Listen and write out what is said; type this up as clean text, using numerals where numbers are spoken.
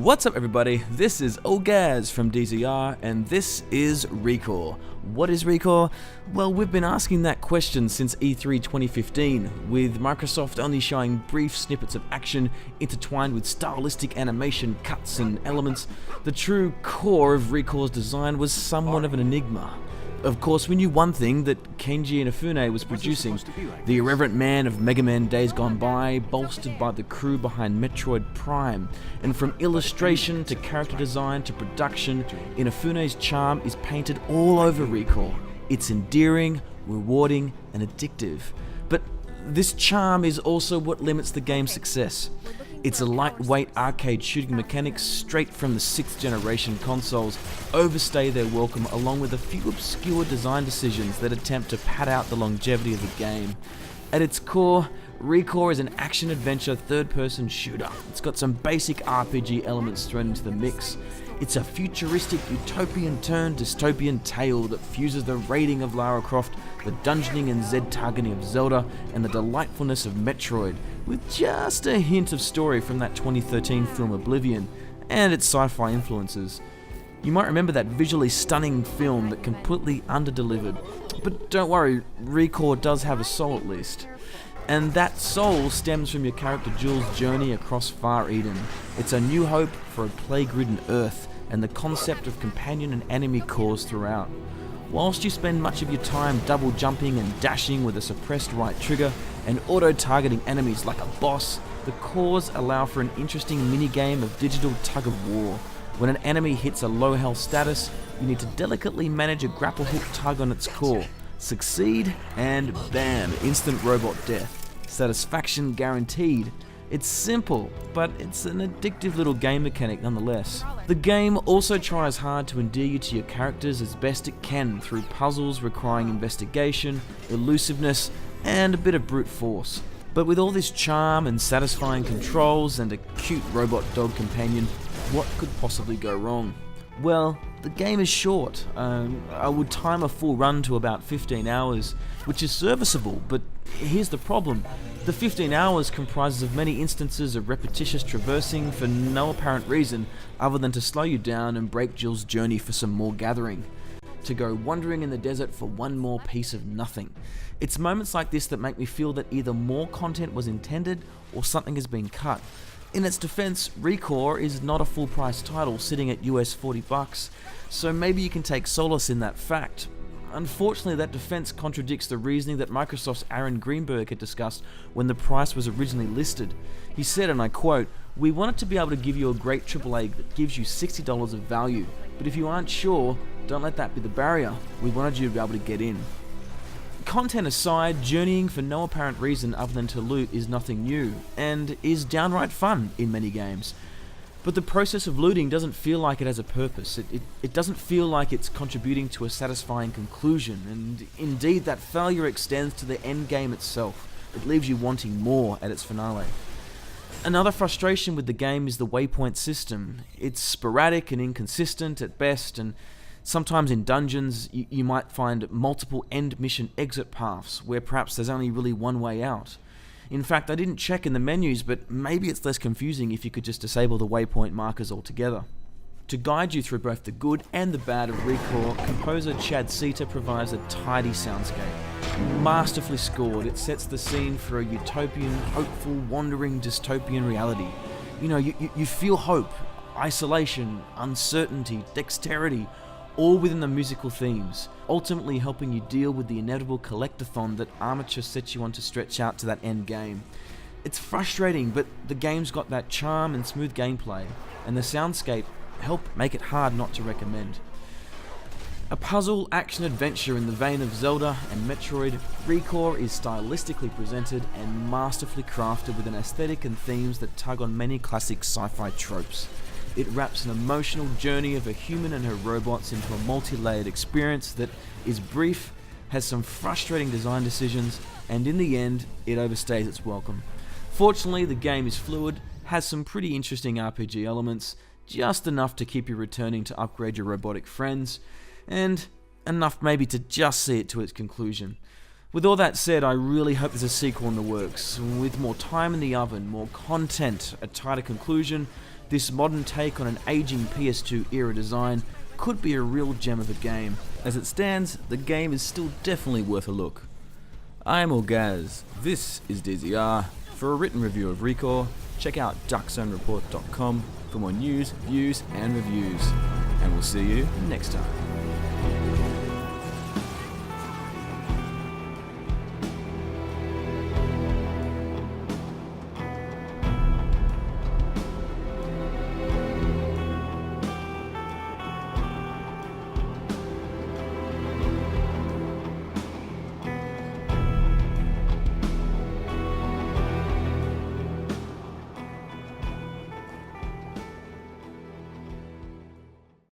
What's up everybody, this is Ogaz from DZR and this is Recore. What is Recore? Well, we've been asking that question since E3 2015, with Microsoft only showing brief snippets of action intertwined with stylistic animation cuts and elements. The true core of Recore's design was somewhat of an enigma. Of course, we knew one thing, that Kenji Inafune was producing, the irreverent man of Mega Man days gone by, bolstered by the crew behind Metroid Prime. And from illustration to character design to production, Inafune's charm is painted all over Recore. It's endearing, rewarding, and addictive. But this charm is also what limits the game's success. It's a lightweight arcade shooting mechanics straight from the 6th generation consoles overstay their welcome, along with a few obscure design decisions that attempt to pad out the longevity of the game. At its core, Recore is an action-adventure third-person shooter. It's got some basic RPG elements thrown into the mix. It's a futuristic utopian-turned-dystopian tale that fuses the raiding of Lara Croft, the dungeoning and Z-targeting of Zelda, and the delightfulness of Metroid, with just a hint of story from that 2013 film Oblivion, and its sci-fi influences. You might remember that visually stunning film that completely under-delivered, but don't worry, Recore does have a soul at least. And that soul stems from your character Jules' journey across Far Eden. It's a new hope for a plague-ridden Earth, and the concept of companion and enemy cores throughout. Whilst you spend much of your time double jumping and dashing with a suppressed right trigger and auto-targeting enemies like a boss, the cores allow for an interesting minigame of digital tug-of-war. When an enemy hits a low health status, you need to delicately manage a grapple hook tug on its core. Succeed, and bam, instant robot death. Satisfaction guaranteed. It's simple, but it's an addictive little game mechanic nonetheless. The game also tries hard to endear you to your characters as best it can through puzzles requiring investigation, elusiveness, and a bit of brute force. But with all this charm and satisfying controls and a cute robot dog companion, what could possibly go wrong? Well, the game is short. I would time a full run to about 15 hours, which is serviceable, but here's the problem. The 15 hours comprises of many instances of repetitious traversing for no apparent reason other than to slow you down and break Jill's journey for some more gathering. To go wandering in the desert for one more piece of nothing. It's moments like this that make me feel that either more content was intended or something has been cut. In its defense, Recore is not a full price title sitting at US $40, so maybe you can take solace in that fact. Unfortunately, that defense contradicts the reasoning that Microsoft's Aaron Greenberg had discussed when the price was originally listed. He said, and I quote, "We wanted to be able to give you a great AAA that gives you $60 of value, but if you aren't sure, don't let that be the barrier. We wanted you to be able to get in." Content aside, journeying for no apparent reason other than to loot is nothing new, and is downright fun in many games. But the process of looting doesn't feel like it has a purpose. It doesn't feel like it's contributing to a satisfying conclusion, and indeed that failure extends to the end game itself. It leaves you wanting more at its finale. Another frustration with the game is the waypoint system. It's sporadic and inconsistent at best, and sometimes in dungeons you might find multiple end mission exit paths where perhaps there's only really one way out. In fact, I didn't check in the menus, but maybe it's less confusing if you could just disable the waypoint markers altogether. To guide you through both the good and the bad of Recore, composer Chad Sita provides a tidy soundscape. Masterfully scored, it sets the scene for a utopian, hopeful, wandering dystopian reality. You know, you feel hope, isolation, uncertainty, dexterity, all within the musical themes, ultimately helping you deal with the inevitable collectathon that Armature sets you on to stretch out to that end game. It's frustrating, but the game's got that charm and smooth gameplay, and the soundscape help make it hard not to recommend. A puzzle action-adventure in the vein of Zelda and Metroid, Recore is stylistically presented and masterfully crafted with an aesthetic and themes that tug on many classic sci-fi tropes. It wraps an emotional journey of a human and her robots into a multi-layered experience that is brief, has some frustrating design decisions, and in the end, it overstays its welcome. Fortunately, the game is fluid, has some pretty interesting RPG elements, just enough to keep you returning to upgrade your robotic friends, and enough maybe to just see it to its conclusion. With all that said, I really hope there's a sequel in the works, with more time in the oven, more content, a tighter conclusion, This modern take on an aging PS2 era design could be a real gem of a game. As it stands, the game is still definitely worth a look. I am Orgaz, this is DZR. For a written review of Recore, check out duckzone.report.com for more news, views and reviews. And we'll see you next time.